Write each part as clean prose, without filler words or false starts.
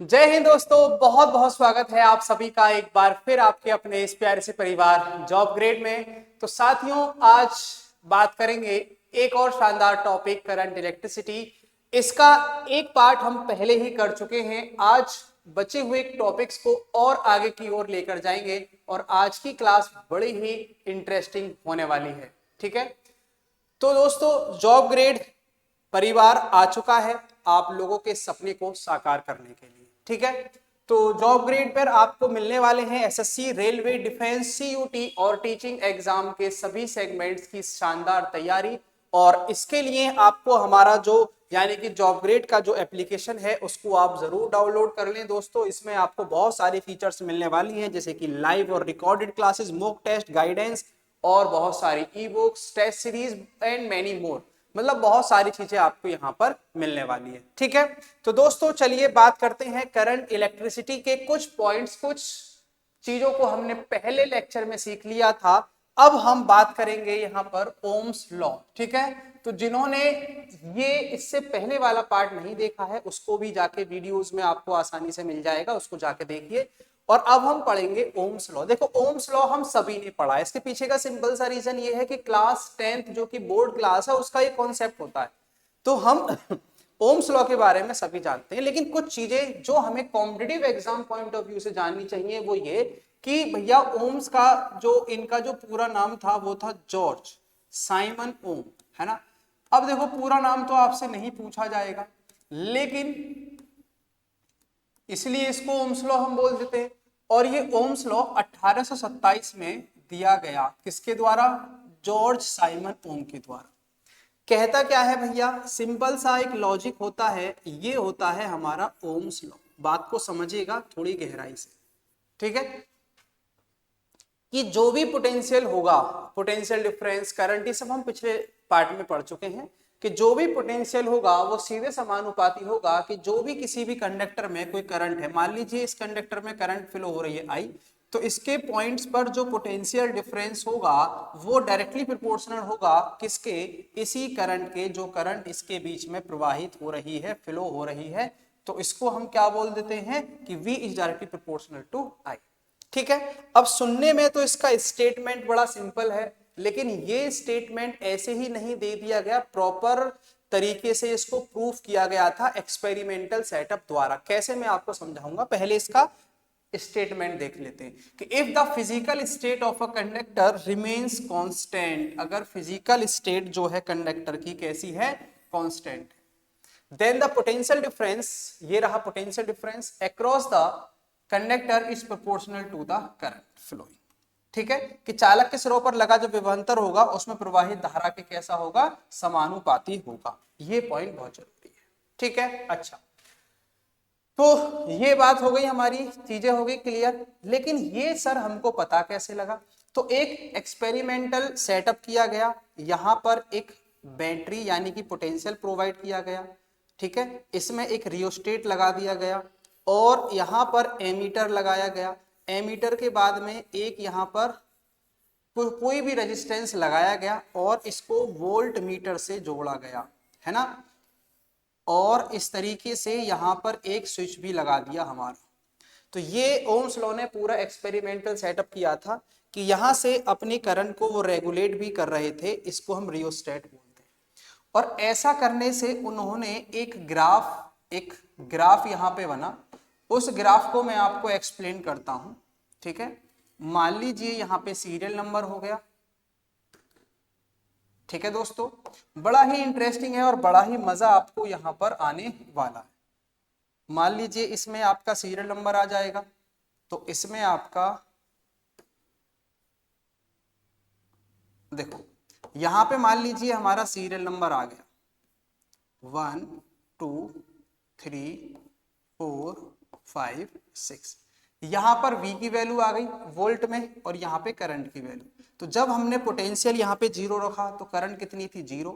जय हिंद दोस्तों, बहुत बहुत स्वागत है आप सभी का एक बार फिर आपके अपने इस प्यारे से परिवार जॉब ग्रेड में। तो साथियों, आज बात करेंगे एक और शानदार टॉपिक, करंट इलेक्ट्रिसिटी। इसका एक पार्ट हम पहले ही कर चुके हैं। आज बचे हुए टॉपिक्स को और आगे की ओर लेकर जाएंगे और आज की क्लास बड़ी ही इंटरेस्टिंग होने वाली है। ठीक है, तो दोस्तों, जॉब ग्रेड परिवार आ चुका है आप लोगों के सपने को साकार करने के लिए। ठीक है, तो जॉब ग्रेड पर आपको मिलने वाले हैं एसएससी, रेलवे, डिफेंस, सीयूटी और टीचिंग एग्जाम के सभी सेगमेंट्स की शानदार तैयारी। और इसके लिए आपको हमारा जो यानी कि जॉब ग्रेड का जो एप्लीकेशन है उसको आप जरूर डाउनलोड कर लें दोस्तों। इसमें आपको बहुत सारी फीचर्स मिलने वाली हैं, जैसे कि लाइव और recorded classes, mock test, guidance और बहुत सारी e books, test series and many more. मतलब बहुत सारी चीजें आपको यहाँ पर मिलने वाली है। ठीक है, तो दोस्तों चलिए बात करते हैं करंट इलेक्ट्रिसिटी के कुछ पॉइंट्स। कुछ चीजों को हमने पहले लेक्चर में सीख लिया था, अब हम बात करेंगे यहाँ पर ओम्स लॉ। ठीक है, तो जिन्होंने ये इससे पहले वाला पार्ट नहीं देखा है उसको भी जाके वीडियोस में आपको आसानी से मिल जाएगा, उसको जाके देखिए। और अब हम पढ़ेंगे ओम्स लॉ। देखो, ओम्स लॉ हम सभी ने पढ़ा है। इसके पीछे का सिंपल सा रीजन ये है कि क्लास 10th जो कि बोर्ड क्लास है उसका एक कॉन्सेप्ट होता है, तो हम ओम्स लॉ के बारे में सभी जानते हैं। लेकिन कुछ चीजें जो हमें competitive exam point of view से जाननी चाहिए वो ये कि भैया ओम्स का जो इनका जो पूरा नाम था वो था जॉर्ज साइमन ओम, है ना। अब देखो, पूरा नाम तो आपसे नहीं पूछा जाएगा, लेकिन इसलिए इसको ओम्स लॉ हम बोल देते हैं। और ये ओम्स लॉ 1827 में दिया गया, किसके द्वारा? जॉर्ज साइमन ओम के द्वारा। कहता क्या है भैया? सिंपल सा एक लॉजिक होता है, ये होता है हमारा ओम्स लॉ। बात को समझिएगा थोड़ी गहराई से। ठीक है, कि जो भी पोटेंशियल होगा, पोटेंशियल डिफरेंस, करंट, ये सब हम पिछले पार्ट में पढ़ चुके हैं कि जो भी पोटेंशियल होगा वो सीधे समानुपाती होगा कि जो भी किसी भी कंडक्टर में कोई करंट है, मान लीजिए इस कंडक्टर में करंट फ्लो हो रही है आई, तो इसके पॉइंट्स पर जो पोटेंशियल डिफरेंस होगा वो डायरेक्टली प्रोपोर्शनल होगा किसके? इसी करंट के, जो करंट इसके बीच में प्रवाहित हो रही है, फ्लो हो रही है। तो इसको हम क्या बोल देते हैं कि V is directly proportional to I। ठीक है, अब सुनने में तो इसका स्टेटमेंट बड़ा सिंपल है, लेकिन ये स्टेटमेंट ऐसे ही नहीं दे दिया गया, प्रॉपर तरीके से इसको प्रूफ किया गया था एक्सपेरिमेंटल सेटअप द्वारा। कैसे, मैं आपको समझाऊंगा। पहले इसका स्टेटमेंट देख लेते हैं कि if the physical state of a conductor remains constant, अगर फिजिकल स्टेट जो है कंडक्टर की कैसी है? Constant. Then the potential difference, ये रहा potential difference, across the conductor is proportional to the current flowing. ठीक है, कि चालक के सिरों पर लगा जो विभवांतर होगा उसमें प्रवाहित धारा के कैसा होगा? समानुपाती होगा। ये पॉइंट बहुत जरूरी है। ठीक है, अच्छा, तो ये बात हो गई, हमारी चीजें हो गई क्लियर। लेकिन ये सर हमको पता कैसे लगा? तो एक एक्सपेरिमेंटल सेटअप किया गया, यहां पर एक बैटरी यानी कि पोटेंशियल प्रोवाइड किया गया। ठीक है, इसमें एक रियोस्टेट लगा दिया गया और यहां पर एमीटर लगाया गया। एमीटर के बाद में एक यहां पर कोई भी रेजिस्टेंस लगाया गया और इसको वोल्ट मीटर से जोड़ा गया, है ना। और इस तरीके से यहां पर एक स्विच भी लगा दिया हमारा। तो ये ओम्स लॉ ने पूरा एक्सपेरिमेंटल सेटअप किया था कि यहां से अपने करंट को वो रेगुलेट भी कर रहे थे, इसको हम रियोस्टेट बोलते हैं। और ऐसा करने से उन्होंने एक ग्राफ यहां पे बना। उस ग्राफ को मैं आपको एक्सप्लेन करता हूं। ठीक है, मान लीजिए यहां पे सीरियल नंबर हो गया। ठीक है दोस्तों, बड़ा ही इंटरेस्टिंग है और बड़ा ही मजा आपको यहां पर आने वाला है। मान लीजिए इसमें आपका सीरियल नंबर आ जाएगा, तो इसमें आपका देखो, यहां पे मान लीजिए हमारा सीरियल नंबर आ गया 1 2 3 4 5 6। यहां पर V की वैल्यू आ गई वोल्ट में और यहां पे करंट की वैल्यू। तो जब हमने पोटेंशियल यहां पे 0 रखा तो करंट कितनी थी? 0।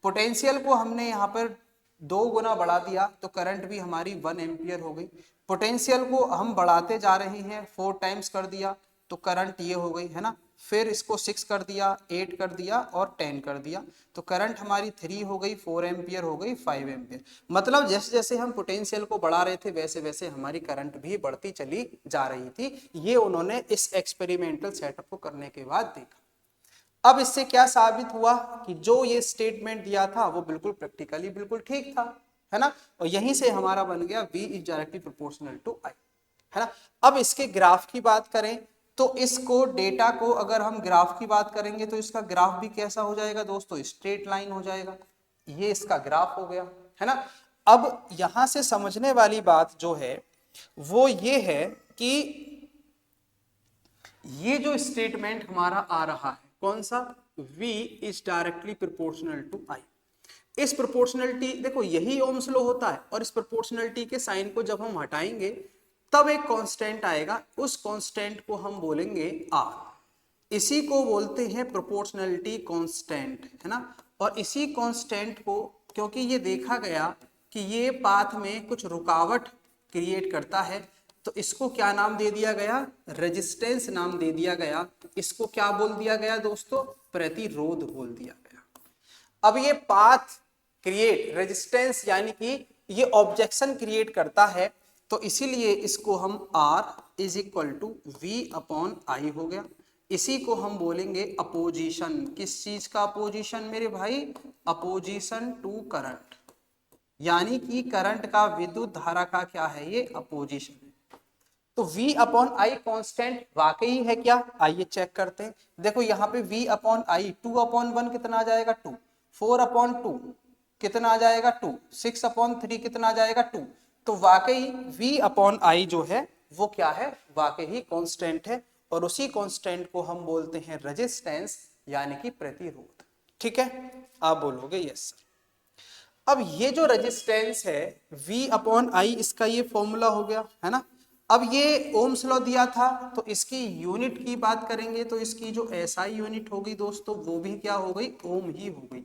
पोटेंशियल को हमने यहां पर 2 गुना बढ़ा दिया तो करंट भी हमारी 1 एम्पियर हो गई। पोटेंशियल को हम बढ़ाते जा रहे हैं, 4 टाइम्स कर दिया तो करंट ये हो गई, है ना, फिर इसको 6 कर दिया, 8 कर दिया और 10 कर दिया, तो करंट हमारी 3 हो गई, 4 एम्पियर हो गई, 5 एम्पियर। मतलब जैसे जैसे हम पोटेंशियल को बढ़ा रहे थे वैसे वैसे हमारी करंट भी बढ़ती चली जा रही थी। ये उन्होंने इस एक्सपेरिमेंटल सेटअप को करने के बाद देखा। अब इससे क्या साबित हुआ कि जो ये स्टेटमेंट दिया था वो बिल्कुल प्रैक्टिकली बिल्कुल ठीक था, है ना। और यहीं से हमारा बन गया V is directly proportional to I, है ना। अब इसके ग्राफ की बात करें तो इसको डेटा को अगर हम ग्राफ की बात करेंगे तो इसका ग्राफ भी कैसा हो जाएगा दोस्तों, स्ट्रेट लाइन हो जाएगा। ये इसका ग्राफ हो गया, है ना। अब यहां से समझने वाली बात जो है वो ये है कि ये जो स्टेटमेंट हमारा आ रहा है कौन सा, V is directly proportional to I। इस प्रोपोर्शनलिटी देखो यही ओम्स लॉ होता है, और इस प्रोपोर्शनलिटी के साइन को जब हम हटाएंगे तब एक कांस्टेंट आएगा, उस कांस्टेंट को हम बोलेंगे R। इसी को बोलते हैं प्रोपोर्शनलिटी कांस्टेंट, है ना। और इसी कांस्टेंट को क्योंकि ये देखा गया कि ये पाथ में कुछ रुकावट क्रिएट करता है, तो इसको क्या नाम दे दिया गया, रेजिस्टेंस नाम दे दिया गया। इसको क्या बोल दिया गया दोस्तों, प्रतिरोध बोल दिया गया। अब ये पाथ क्रिएट रेजिस्टेंस यानी कि ये ऑब्जेक्शन क्रिएट करता है, तो इसीलिए इसको हम R is equal to V upon I हो गया। इसी को हम बोलेंगे अपोजिशन। किस चीज का अपोजिशन मेरे भाई, अपोजिशन टू करंट, यानी कि करंट का विद्युत धारा का क्या है, ये अपोजिशन है। तो V अपॉन I कांस्टेंट वाकई है क्या, आइए चेक करते हैं। देखो यहाँ पे V अपॉन I 2 अपॉन 1 कितना आ जाएगा 2, 4 अपॉन 2 कितना आ जाएगा 2, 6 अपॉन 3 कितना आ जाएगा 2। तो वाकई V अपॉन I जो है वो क्या है, वाकई ही कांस्टेंट है, और उसी कांस्टेंट को हम बोलते हैं रेजिस्टेंस यानी कि प्रतिरोध। ठीक है, आप बोलोगे यस सर। अब ये जो रेजिस्टेंस है V अपॉन I, इसका ये फॉर्मूला हो गया, है ना। अब ये ओम्स लॉ दिया था, तो इसकी यूनिट की बात करेंगे तो इसकी जो SI यूनिट हो गई दोस्तों वो भी क्या हो गई, ओम ही हो गई।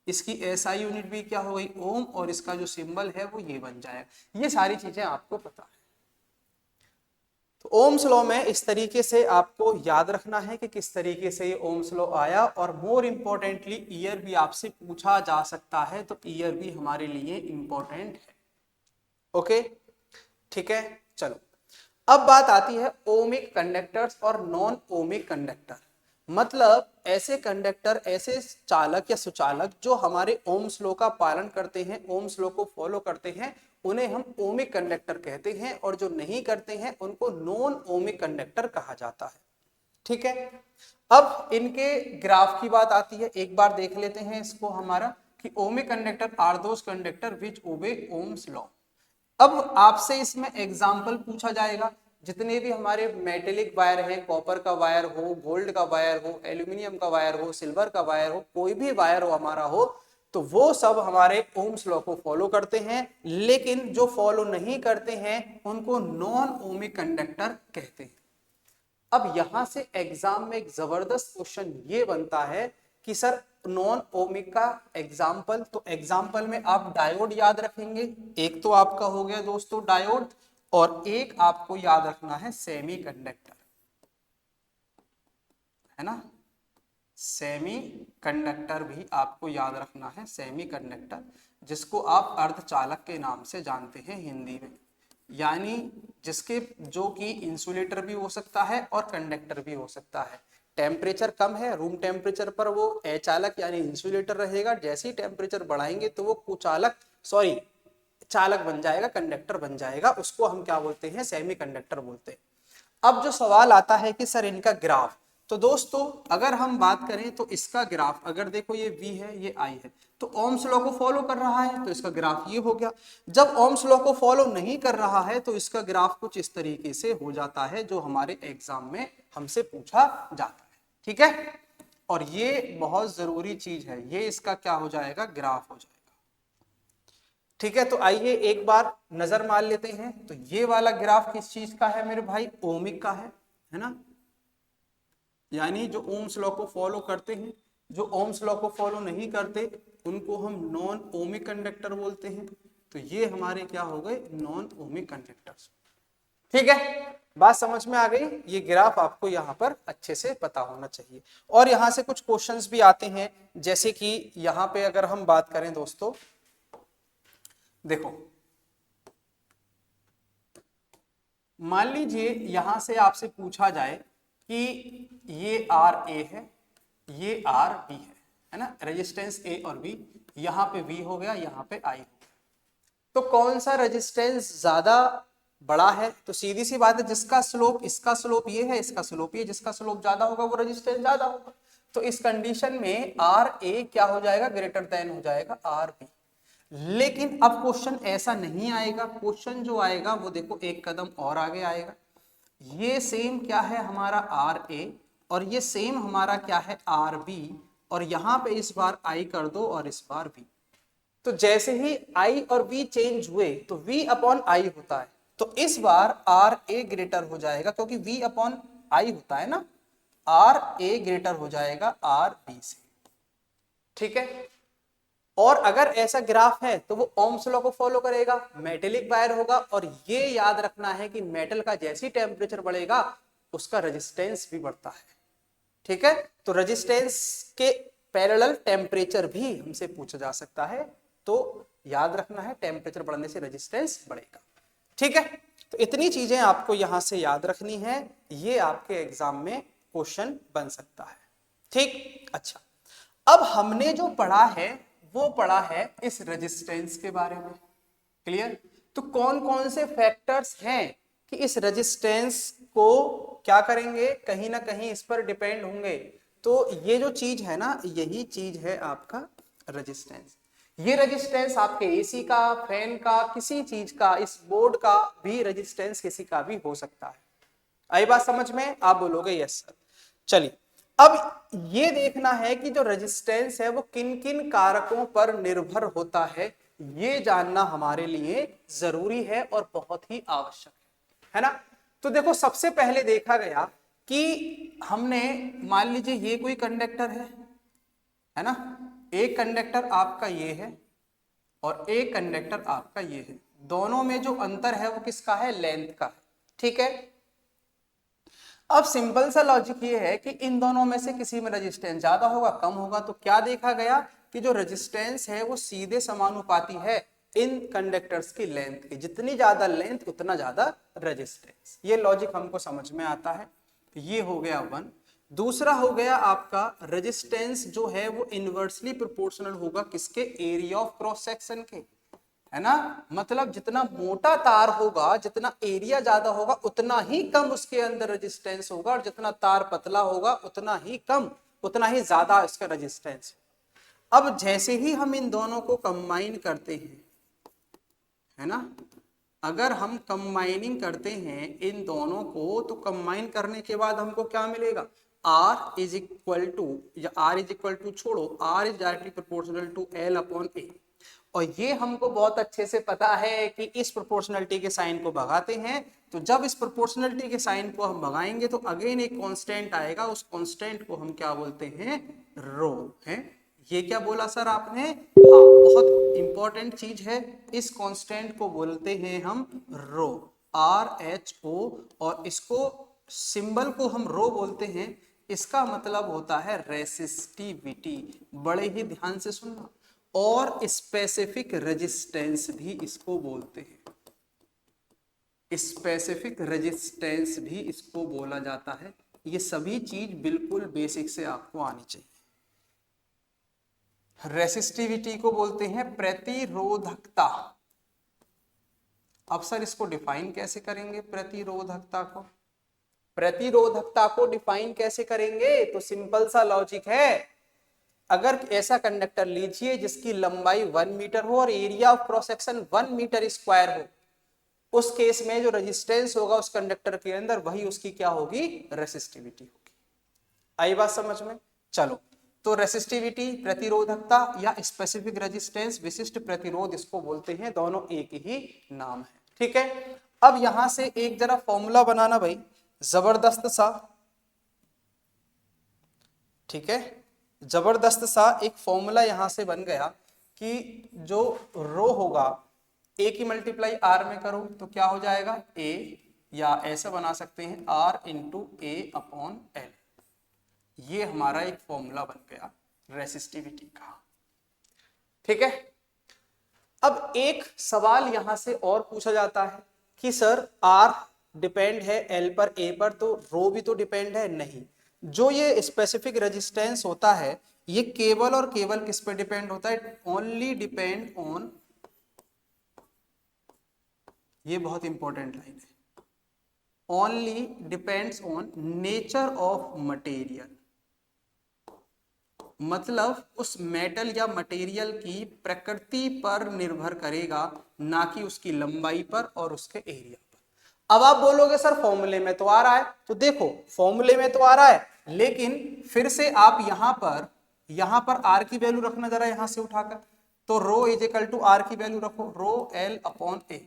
इसकी SI यूनिट भी क्या हो गई, ओम, और इसका जो सिंबल है वो ये बन जाएगा। ये सारी चीजें आपको पता है। तो ओम्स लॉ में इस तरीके से आपको याद रखना है कि किस तरीके से ये ओम्स लॉ आया, और मोर इंपॉर्टेंटली ईयर भी आपसे पूछा जा सकता है, तो ईयर भी हमारे लिए इंपॉर्टेंट है। ओके, ठीक है, चलो अब बात आती है ओमिक कंडक्टर्स और नॉन ओमिक कंडक्टर। मतलब ऐसे कंडक्टर, ऐसे चालक या सुचालक जो हमारे ओम्स लॉ का पालन करते हैं, ओम्स लॉ को फॉलो करते हैं, उन्हें हम ओमिक कंडक्टर कहते हैं, और जो नहीं करते हैं उनको नॉन ओमिक कंडक्टर कहा जाता है। ठीक है, अब इनके ग्राफ की बात आती है, एक बार देख लेते हैं इसको हमारा कि ohmic conductor are those conductor which obey Ohm's law. अब आपसे इसमें एग्जाम्पल पूछा जाएगा, जितने भी हमारे मेटेलिक वायर हैं, कॉपर का वायर हो, गोल्ड का वायर हो, एल्यूमिनियम का वायर हो, सिल्वर का वायर हो, कोई भी वायर हो हमारा हो, तो वो सब हमारे ओम्स लॉ को फॉलो करते हैं। लेकिन जो फॉलो नहीं करते हैं उनको नॉन ओमिक कंडक्टर कहते हैं। अब यहां से एग्जाम में एक जबरदस्त क्वेश्चन ये बनता है कि सर नॉन ओमिक का एग्जाम्पल, तो एग्जाम्पल में आप डायोड याद रखेंगे, एक तो आपका हो गया दोस्तों डायोड, और एक आपको याद रखना है सेमी कंडक्टर, है ना। सेमी कंडक्टर भी आपको याद रखना है, सेमी कंडक्टर जिसको आप अर्धचालक के नाम से जानते हैं हिंदी में, यानी जिसके जो कि इंसुलेटर भी हो सकता है और कंडक्टर भी हो सकता है। टेम्परेचर कम है, रूम टेम्परेचर पर वो अचालक यानी इंसुलेटर रहेगा, जैसे ही टेम्परेचर बढ़ाएंगे तो वो कुचालक चालक बन जाएगा, कंडक्टर बन जाएगा, उसको हम क्या बोलते हैं, सेमी कंडक्टर बोलते हैं। अब जो सवाल आता है कि सर इनका ग्राफ, तो दोस्तों अगर हम बात करें तो इसका ग्राफ अगर देखो ये V है ये I है, तो ओम्स लॉ को फॉलो कर रहा है तो इसका ग्राफ ये हो गया। जब ओम्स लॉ को फॉलो नहीं कर रहा है तो इसका ग्राफ कुछ इस तरीके से हो जाता है जो हमारे एग्जाम में हमसे पूछा जाता है। ठीक है, और ये बहुत जरूरी चीज है, ये इसका क्या हो जाएगा, ग्राफ हो जाएगा। ठीक है, तो आइए एक बार नजर मार लेते हैं। तो ये वाला ग्राफ किस चीज का है मेरे भाई, ओमिक का है ना। यानी जो ओम्स लॉ को फॉलो करते हैं, जो ओम्स लॉ को फॉलो नहीं करते उनको हम नॉन ओमिक कंडक्टर बोलते हैं। तो ये हमारे क्या हो गए, नॉन ओमिक कंडक्टर्स। ठीक है, बात समझ में आ गई। ये ग्राफ आपको यहाँ पर अच्छे से पता होना चाहिए। और यहाँ से कुछ क्वेश्चंस भी आते हैं, जैसे कि यहाँ पे अगर हम बात करें दोस्तों, देखो मान लीजिए यहां से आपसे पूछा जाए कि ये आर ए है, ये आर बी है ना, रेजिस्टेंस ए और बी, यहाँ पे वी हो गया, यहाँ पे आई हो गया, तो कौन सा रेजिस्टेंस ज्यादा बड़ा है? तो सीधी सी बात है, जिसका स्लोप, इसका स्लोप ये है, इसका स्लोप ये, जिसका स्लोप ज्यादा होगा वो रेजिस्टेंस ज्यादा होगा। तो इस कंडीशन में आर ए क्या हो जाएगा? ग्रेटर देन हो जाएगा आर बी। लेकिन अब क्वेश्चन ऐसा नहीं आएगा, क्वेश्चन जो आएगा वो देखो एक कदम और आगे आएगा। ये सेम क्या है हमारा आर ए, और ये सेम हमारा क्या है आर बी, और यहां पे इस बार आई कर दो और इस बार बी। तो जैसे ही आई और बी चेंज हुए तो v अपॉन आई होता है, तो इस बार आर ए ग्रेटर हो जाएगा, क्योंकि v अपॉन आई होता है ना, आर ए ग्रेटर हो जाएगा आर बी से। ठीक है, और अगर ऐसा ग्राफ है तो वो ओम्स लॉ को फॉलो करेगा, मेटेलिक वायर होगा, और ये याद रखना है कि मेटल का जैसी टेम्परेचर बढ़ेगा उसका रेजिस्टेंस भी बढ़ता है। ठीक है, तो रेजिस्टेंस के पैरेलल टेम्परेचर भी हमसे पूछा जा सकता है, तो याद रखना है टेम्परेचर बढ़ने से रेजिस्टेंस बढ़ेगा। ठीक है, तो इतनी चीजें आपको यहां से याद रखनी है, ये आपके एग्जाम में क्वेश्चन बन सकता है। ठीक, अच्छा, अब हमने जो पढ़ा है वो पढ़ा है इस रेजिस्टेंस के बारे में। क्लियर? तो कौन कौन से फैक्टर्स हैं कि इस रेजिस्टेंस को क्या करेंगे, कहीं ना कहीं इस पर डिपेंड होंगे। तो ये जो चीज है ना, यही चीज है आपका रेजिस्टेंस। ये रेजिस्टेंस आपके एसी का, फैन का, किसी चीज का, इस बोर्ड का भी रेजिस्टेंस किसी का भी हो सकता है। आई बात समझ में? आप बोलोगे यस सर। चलिए, अब ये देखना है कि जो रेजिस्टेंस है वो किन किन कारकों पर निर्भर होता है, ये जानना हमारे लिए जरूरी है और बहुत ही आवश्यक है ना। तो देखो, सबसे पहले देखा गया कि हमने, मान लीजिए ये कोई कंडक्टर है ना, एक कंडक्टर आपका ये है और एक कंडक्टर आपका ये है, दोनों में जो अंतर है वो किसका है? लेंथ का है। ठीक है, अब सिंपल सा लॉजिक ये है कि इन दोनों में से किसी में रेजिस्टेंस ज्यादा होगा, कम होगा, तो क्या देखा गया कि जो रेजिस्टेंस है वो सीधे समानुपाती है इन कंडक्टर्स की लेंथ की, जितनी ज्यादा लेंथ उतना ज्यादा रेजिस्टेंस। ये लॉजिक हमको समझ में आता है। ये हो गया वन। दूसरा हो गया आपका, रेजिस्टेंस जो है वो इनवर्सली प्रोपोर्शनल होगा किसके? एरिया ऑफ क्रॉस सेक्शन के, है ना। मतलब जितना मोटा तार होगा, जितना एरिया ज्यादा होगा, उतना ही कम उसके अंदर रेजिस्टेंस होगा, और जितना तार पतला होगा उतना ही कम, उतना ही ज्यादा इसका रेजिस्टेंस। अब जैसे ही हम इन दोनों को कंबाइन करते हैं, है ना, अगर हम कंबाइनिंग करते हैं इन दोनों को, तो कंबाइन करने के बाद हमको क्या मिलेगा? R इज इक्वल टू, या R इज इक्वल टू छोड़ो, R is directly proportional to L upon A। और ये हमको बहुत अच्छे से पता है कि इस प्रोपोर्शनलिटी के साइन को भगाते हैं, तो जब इस प्रोपोर्शनलिटी के साइन को हम भगाएंगे तो अगेन एक कांस्टेंट आएगा, उस कांस्टेंट को हम क्या बोलते हैं? रो। है ये क्या बोला सर आपने? हाँ, बहुत इंपॉर्टेंट चीज है, इस कांस्टेंट को बोलते हैं हम रो, RHO, और इसको सिंबल को हम रो बोलते हैं। इसका मतलब होता है रेसिस्टिविटी, बड़े ही ध्यान से सुनना, और स्पेसिफिक रेजिस्टेंस भी इसको बोलते हैं, स्पेसिफिक रेजिस्टेंस भी इसको बोला जाता है। ये सभी चीज बिल्कुल बेसिक से आपको आनी चाहिए। रेसिस्टिविटी को बोलते हैं प्रतिरोधकता। अब सर इसको डिफाइन कैसे करेंगे? प्रतिरोधकता को, प्रतिरोधकता को डिफाइन कैसे करेंगे? तो सिंपल सा लॉजिक है, अगर ऐसा कंडक्टर लीजिए जिसकी लंबाई 1 मीटर हो और area of cross section 1 metre square हो, उस केस में जो रेजिस्टेंस होगा उस कंडक्टर के अंदर, वही उसकी क्या होगी? रेसिस्टिविटी होगी। आई बात समझ में? चलो, तो रेसिस्टिविटी, प्रतिरोधकता, या स्पेसिफिक रेजिस्टेंस, विशिष्ट प्रतिरोध, इसको बोलते हैं, दोनों एक ही नाम है। ठीक है, अब यहां से एक जरा फॉर्मूला बनाना भाई, जबरदस्त सा। ठीक है, जबरदस्त सा एक फॉर्मूला यहां से बन गया कि जो रो होगा, ए की मल्टीप्लाई आर में करो तो क्या हो जाएगा? ए या ऐसा बना सकते हैं R इंटू ए अपॉन एल। ये हमारा एक फॉर्मूला बन गया रेसिस्टिविटी का। ठीक है, अब एक सवाल यहां से और पूछा जाता है कि सर R डिपेंड है एल पर, ए पर, तो रो भी तो डिपेंड है। नहीं, जो ये स्पेसिफिक रेजिस्टेंस होता है ये केवल और केवल किस पे डिपेंड होता है? ओनली डिपेंड ऑन, ये बहुत इंपॉर्टेंट लाइन है, only depends on nature of material. मतलब उस मेटल या मटेरियल की प्रकृति पर निर्भर करेगा, ना कि उसकी लंबाई पर और उसके एरिया पर। अब आप बोलोगे सर फॉर्मूले में तो आ रहा है, तो देखो फॉर्मूले में तो आ रहा है, लेकिन फिर से आप यहां पर आर की वैल्यू रखना जरा यहां से उठाकर, तो रो इज इक्वल टू आर की वैल्यू रखो, रो एल अपॉन ए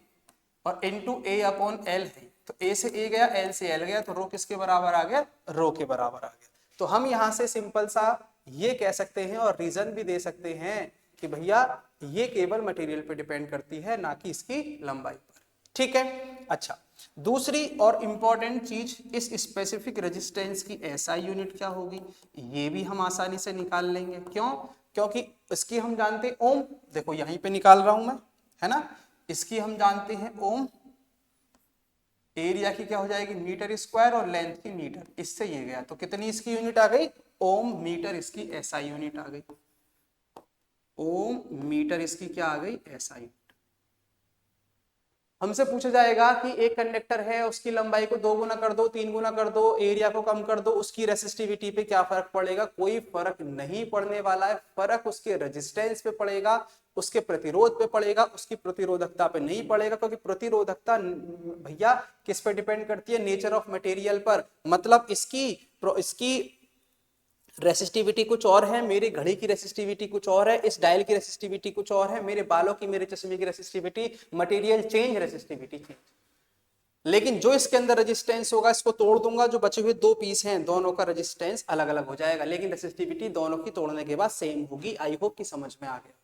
और इनटू ए अपॉन एल है, तो ए से ए गया, एल से एल गया, तो रो किसके बराबर आ गया? रो के बराबर आ गया। तो हम यहां से सिंपल सा ये कह सकते हैं और रीजन भी दे सकते हैं कि भैया ये केवल मटेरियल पे डिपेंड करती है, ना कि इसकी लंबाई पर। ठीक है, अच्छा दूसरी और इंपॉर्टेंट चीज, इस स्पेसिफिक रेजिस्टेंस की एसआई यूनिट क्या होगी? ये भी हम आसानी से निकाल लेंगे। क्यों? क्योंकि इसकी हम जानते हैं ओम, देखो यहीं पे निकाल रहा हूं मैं, है ना, इसकी हम जानते हैं ओम, एरिया की क्या हो जाएगी? मीटर स्क्वायर, और लेंथ की मीटर, इससे ये गया, तो कितनी इसकी यूनिट आ गई? ओम मीटर इसकी एसआई यूनिट आ गई, ओम मीटर इसकी क्या आ गई? SI unit. हमसे पूछा जाएगा कि एक कंडक्टर है, उसकी लंबाई को 2 गुना कर दो, 3 गुना कर दो, एरिया को कम कर दो, उसकी रेसिस्टिविटी पे क्या फर्क पड़ेगा? कोई फर्क नहीं पड़ने वाला है। फर्क उसके रेजिस्टेंस पे पड़ेगा, उसके प्रतिरोध पे पड़ेगा, उसकी प्रतिरोधकता पे नहीं पड़ेगा, क्योंकि प्रतिरोधकता भैया किस पे डिपेंड करती है? नेचर ऑफ मटेरियल पर। मतलब इसकी रेसिस्टिविटी कुछ और है, मेरी घड़ी की रेसिस्टिविटी कुछ और है, इस डायल की रेसिस्टिविटी कुछ और है, मेरे बालों की, मेरे चश्मे की resistivity, material change, resistivity change. लेकिन जो इसके अंदर रेजिस्टेंस होगा, इसको तोड़ दूंगा, जो बचे हुए 2 पीस हैं दोनों का रेजिस्टेंस अलग अलग हो जाएगा, लेकिन रेसिस्टिविटी दोनों की तोड़ने के बाद सेम होगी। आई होप कि समझ में आ गया।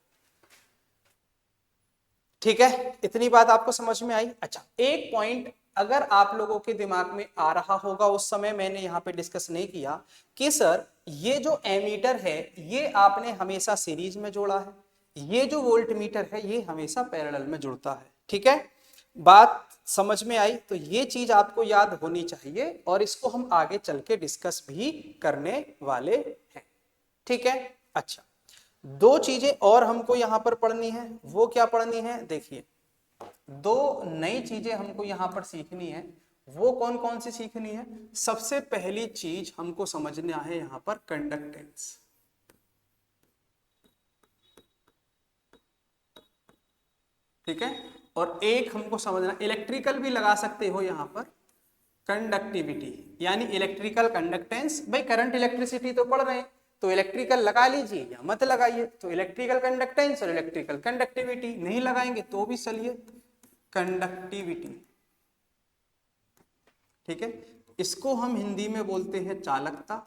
ठीक है, इतनी बात आपको समझ में आई। अच्छा, एक पॉइंट अगर आप लोगों के दिमाग में आ रहा होगा, उस समय मैंने यहाँ पे डिस्कस नहीं किया कि सर ये जो एमीटर है ये आपने हमेशा सीरीज में जोड़ा है, ये जो वोल्ट मीटर है ये हमेशा पैरेलल में जुड़ता है। ठीक है, बात समझ में आई? तो ये चीज आपको याद होनी चाहिए, और इसको हम आगे चल के डिस्कस भी करने वाले हैं। ठीक है, अच्छा 2 चीजें और हमको यहां पर पढ़नी है, वो क्या पढ़नी है? देखिए 2 नई चीजें हमको यहां पर सीखनी है। वो कौन कौन सी सीखनी है? सबसे पहली चीज हमको समझना है यहां पर कंडक्टेंस। ठीक है, और एक हमको समझना, इलेक्ट्रिकल भी लगा सकते हो यहां पर, कंडक्टिविटी यानी इलेक्ट्रिकल कंडक्टेंस। भाई करंट इलेक्ट्रिसिटी तो पढ़ रहे हैं, तो इलेक्ट्रिकल लगा लीजिए या मत लगाइए, तो इलेक्ट्रिकल कंडक्टेंस और इलेक्ट्रिकल कंडक्टिविटी, नहीं लगाएंगे तो भी चलिए, कंडक्टिविटी। ठीक है, इसको हम हिंदी में बोलते हैं चालकता,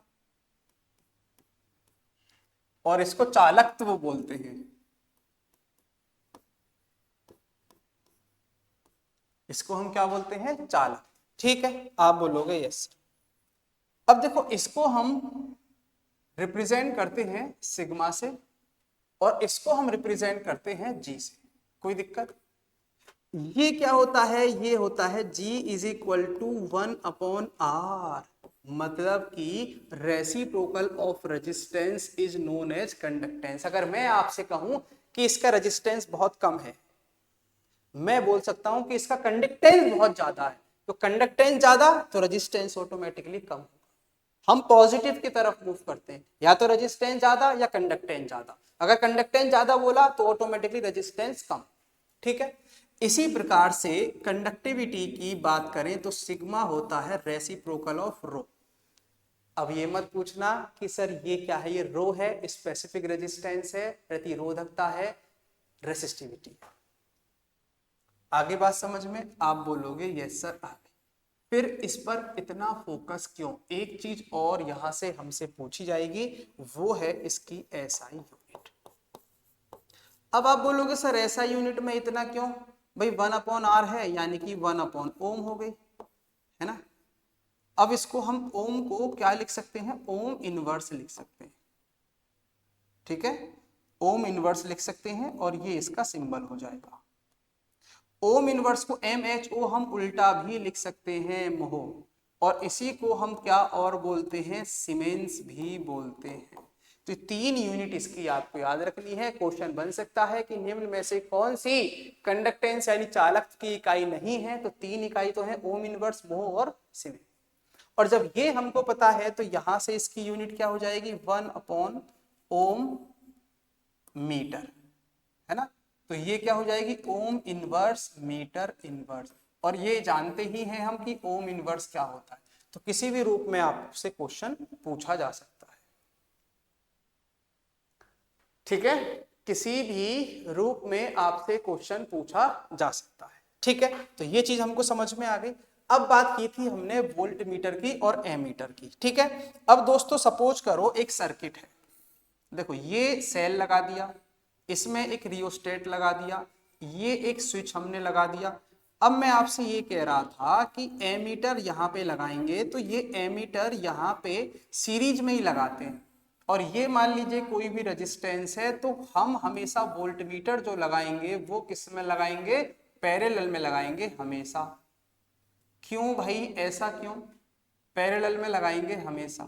और इसको चालकत्व बोलते हैं, इसको हम क्या बोलते हैं? चालक। ठीक है, आप बोलोगे यस। अब देखो इसको हम रिप्रेजेंट करते हैं सिग्मा से, और इसको हम रिप्रेजेंट करते हैं जी से। कोई दिक्कत? ये क्या होता है? ये होता है G is equal to 1/R। मतलब कि reciprocal of resistance is known as conductance. अगर मैं आपसे कहूं कि इसका रेजिस्टेंस बहुत कम है, मैं बोल सकता हूं कि इसका कंडक्टेंस बहुत ज्यादा है, तो कंडक्टेंस ज्यादा तो रेजिस्टेंस ऑटोमेटिकली कम होगा। हम पॉजिटिव की तरफ मूव करते हैं, या तो रेजिस्टेंस ज्यादा या कंडक्टेंस ज्यादा। अगर कंडक्टेंस ज्यादा बोला तो ऑटोमेटिकली रेजिस्टेंस कम। ठीक है, इसी प्रकार से कंडक्टिविटी की बात करें तो सिग्मा होता है रेसिप्रोकल ऑफ रो। अब ये मत पूछना कि सर ये क्या है, ये रो है, स्पेसिफिक रेजिस्टेंस है, प्रतिरोधकता है, रेसिस्टिविटी। आगे बात समझ में? आप बोलोगे यस सर आगे। फिर इस पर इतना फोकस क्यों? एक चीज और यहां से हमसे पूछी जाएगी, वो है इसकी एसआई यूनिट। अब आप बोलोगे सर एसआई यूनिट में इतना क्यों? भाई 1/R है, यानी कि 1 ओम हो गई। है ना। अब इसको हम ओम को क्या लिख सकते हैं, ओम इनवर्स लिख सकते हैं, ठीक है, ओम इनवर्स लिख सकते हैं और ये इसका सिंबल हो जाएगा। ओम इनवर्स को MHO हम उल्टा भी लिख सकते हैं, मोह, और इसी को हम क्या और बोलते हैं, सीमेंस भी बोलते हैं। तो 3 यूनिट इसकी आपको याद रखनी है। क्वेश्चन बन सकता है कि निम्न में से कौन सी कंडक्टेंस यानी चालक की इकाई नहीं है, तो 3 इकाई तो है, ओम इनवर्स, मोह और सीमेंस। और जब ये हमको पता है तो यहां से इसकी यूनिट क्या हो जाएगी, 1/ओम मीटर, है ना। तो ये क्या हो जाएगी, ओम इनवर्स मीटर इनवर्स। और ये जानते ही हैं हम कि ओम इनवर्स क्या होता है, तो किसी भी रूप में आपसे क्वेश्चन पूछा जा सकता है, ठीक है, किसी भी रूप में आपसे क्वेश्चन पूछा जा सकता है, ठीक है। तो ये चीज हमको समझ में आ गई। अब बात की थी हमने वोल्ट मीटर की और एमीटर की, ठीक है। अब दोस्तों सपोज करो एक सर्किट है, देखो ये सेल लगा दिया, इसमें एक रियोस्टेट लगा दिया, ये एक स्विच हमने लगा दिया। अब मैं आपसे ये कह रहा था कि एमीटर यहाँ पे लगाएंगे, तो ये एमीटर यहाँ पे सीरीज में ही लगाते हैं, और ये मान लीजिए कोई भी रेजिस्टेंस है, तो हम हमेशा वोल्टमीटर जो लगाएंगे वो किस में लगाएंगे, पैरेलल में लगाएंगे हमेशा। क्यों भाई, ऐसा क्यों, पैरेलल में लगाएंगे हमेशा,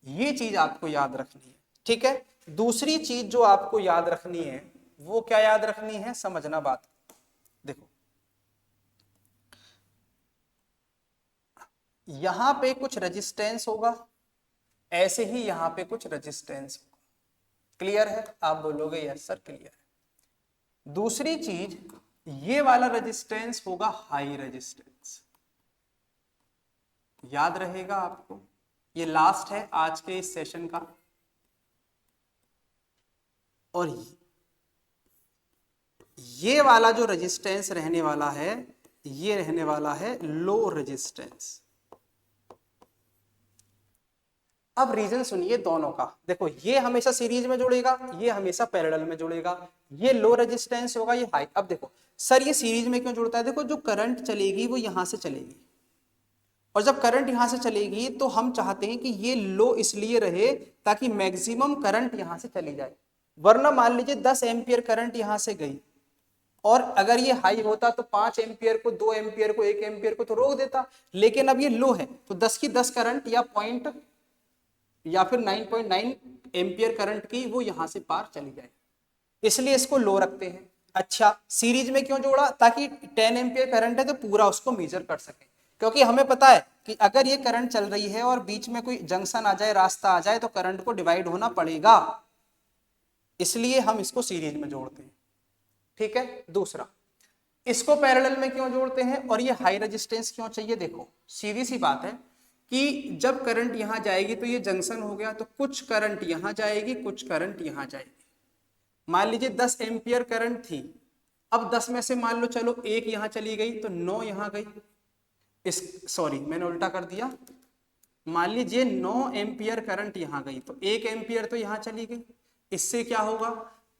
ये चीज आपको याद रखनी है, ठीक है। दूसरी चीज जो आपको याद रखनी है वो क्या याद रखनी है, समझना बात, देखो यहां पे कुछ रेजिस्टेंस होगा, ऐसे ही यहां पे कुछ रेजिस्टेंस होगा, क्लियर है, आप बोलोगे यस सर क्लियर है। दूसरी चीज, ये वाला रेजिस्टेंस होगा हाई रेजिस्टेंस, याद रहेगा आपको, ये लास्ट है आज के इस सेशन का। और ये वाला जो रेजिस्टेंस रहने वाला है, ये रहने वाला है लो रेजिस्टेंस। अब रीजन सुनिए दोनों का, देखो ये हमेशा सीरीज में जुड़ेगा, ये हमेशा पैरेलल में जुड़ेगा, ये लो रेजिस्टेंस होगा, ये हाई। अब देखो सर ये सीरीज में क्यों जुड़ता है, देखो जो करंट चलेगी वो यहां से चलेगी, और जब करंट यहां से चलेगी तो हम चाहते हैं कि ये लो इसलिए रहे ताकि मैक्सिमम करंट यहां से चली जाए। वरना मान लीजिए 10 एम्पियर करंट यहां से गई, और अगर ये हाई होता तो 5 एम्पियर को, 2 एम्पियर को, 1 एम्पियर को तो रोक देता, लेकिन अब ये लो है तो 10 की 10 करंट या पॉइंट या फिर 9.9 एम्पियर करंट की वो यहां से पार चली जाए, इसलिए इसको लो रखते हैं। अच्छा सीरीज में क्यों जोड़ा, ताकि 10 एम्पियर करंट है तो पूरा उसको मेजर कर सके, क्योंकि हमें पता है कि अगर ये करंट चल रही है और बीच में कोई जंक्शन आ जाए, रास्ता आ जाए, तो करंट को डिवाइड होना पड़ेगा, इसलिए हम इसको सीरीज में जोड़ते हैं, ठीक है। दूसरा, इसको पैरेलल में क्यों जोड़ते हैं और ये हाई रेजिस्टेंस क्यों चाहिए, देखो सीधी सी बात है कि जब करंट यहां जाएगी तो ये जंक्शन हो गया, तो कुछ करंट यहां जाएगी, कुछ करंट यहां जाएगी। मान लीजिए 10 एम्पियर करंट थी, अब 10 में से मान लो चलो एक यहां चली गई तो 9 यहां गई, इस सॉरी मैंने उल्टा कर दिया, मान लीजिए 9 एम्पियर करंट यहां गई तो 1 एम्पियर तो यहां चली गई, इससे क्या होगा,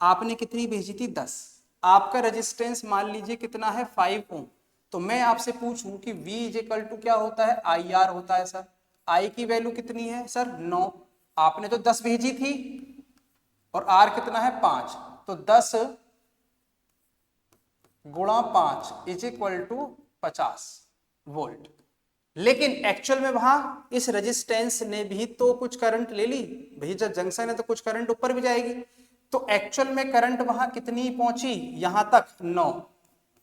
आपने कितनी भेजी थी 10, आपका रेजिस्टेंस मान लीजिए कितना है 5 ओम, तो मैं आपसे पूछूं कि V इज इक्वल टू क्या होता है, IR होता है सर, I की वैल्यू कितनी है सर 9, आपने तो 10 भेजी थी, और R कितना है 5, तो 10 गुणा 5 इज इक्वल टू 50 वोल्ट। लेकिन एक्चुअल में वहां इस रेजिस्टेंस ने भी तो कुछ करंट ले ली, भाई जब जंक्शन है तो कुछ करंट ऊपर भी जाएगी, तो एक्चुअल में करंट वहां कितनी पहुंची, यहां तक 9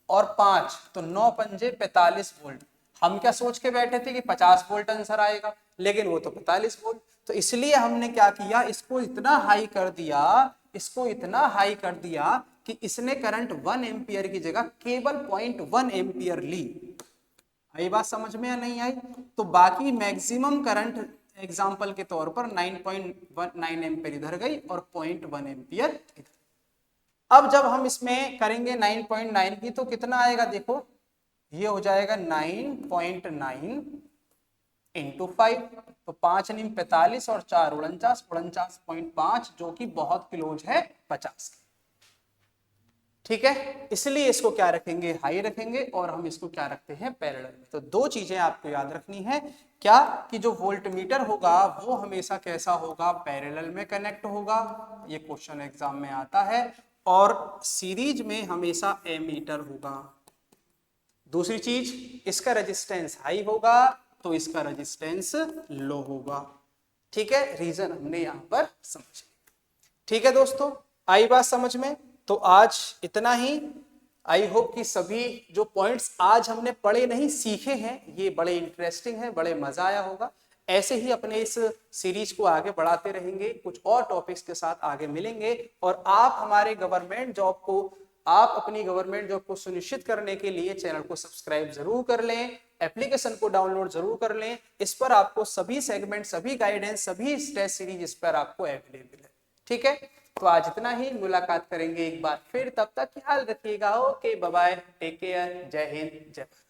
और 5, तो 9 पंजे 45 वोल्ट। हम क्या सोच के बैठे थे कि 50 वोल्ट आंसर आएगा, लेकिन वो तो 45 वोल्ट, तो इसलिए हमने क्या किया, इसको इतना हाई कर दिया, इसको इतना हाई कर दिया कि इसने करंट 1 एम्पियर की जगह केवल 0.1 एम्पियर ली। आई बात समझ में या नहीं आई, तो बाकी मैक्सिमम करंट एग्जांपल के तौर पर 9.19 एम्पियर इधर गई और 0.1 एम्पियर इधर। अब जब हम इसमें करेंगे 9.9 की तो कितना आएगा, देखो ये हो जाएगा 9.9 इंटू 5, तो 5 नीम 45 और 4 49, 49.5 जो कि बहुत क्लोज है 50 के। ठीक है, इसलिए इसको क्या रखेंगे, हाई रखेंगे, और हम इसको क्या रखते हैं, पैरेलल में। तो दो चीजें आपको याद रखनी है, क्या कि जो वोल्टमीटर होगा वो हमेशा कैसा होगा, पैरेलल में कनेक्ट होगा, ये क्वेश्चन एग्जाम में आता है, और सीरीज में हमेशा एमीटर होगा। दूसरी चीज, इसका रेजिस्टेंस हाई होगा तो इसका रेजिस्टेंस लो होगा। ठीक है, रीजन हमने यहां पर समझ। ठीक है दोस्तों, आई बात समझ में। तो आज इतना ही। आई होप कि सभी जो पॉइंट्स आज हमने पढ़े नहीं सीखे हैं, ये बड़े इंटरेस्टिंग हैं, बड़े मजा आया होगा। ऐसे ही अपने इस सीरीज को आगे बढ़ाते रहेंगे, कुछ और टॉपिक्स के साथ आगे मिलेंगे, और आप हमारे गवर्नमेंट जॉब को, आप अपनी गवर्नमेंट जॉब को सुनिश्चित करने के लिए चैनल को सब्सक्राइब जरूर कर लें, एप्लीकेशन को डाउनलोड जरूर कर लें। इस पर आपको सभी सेगमेंट, सभी गाइडेंस, सभी टेस्ट सीरीज इस पर आपको अवेलेबल है। ठीक है, तो आज इतना ही, मुलाकात करेंगे एक बार फिर, तब तक ख्याल रखिएगा। Okay, bye bye, take care, जय हिंद, जय भारत।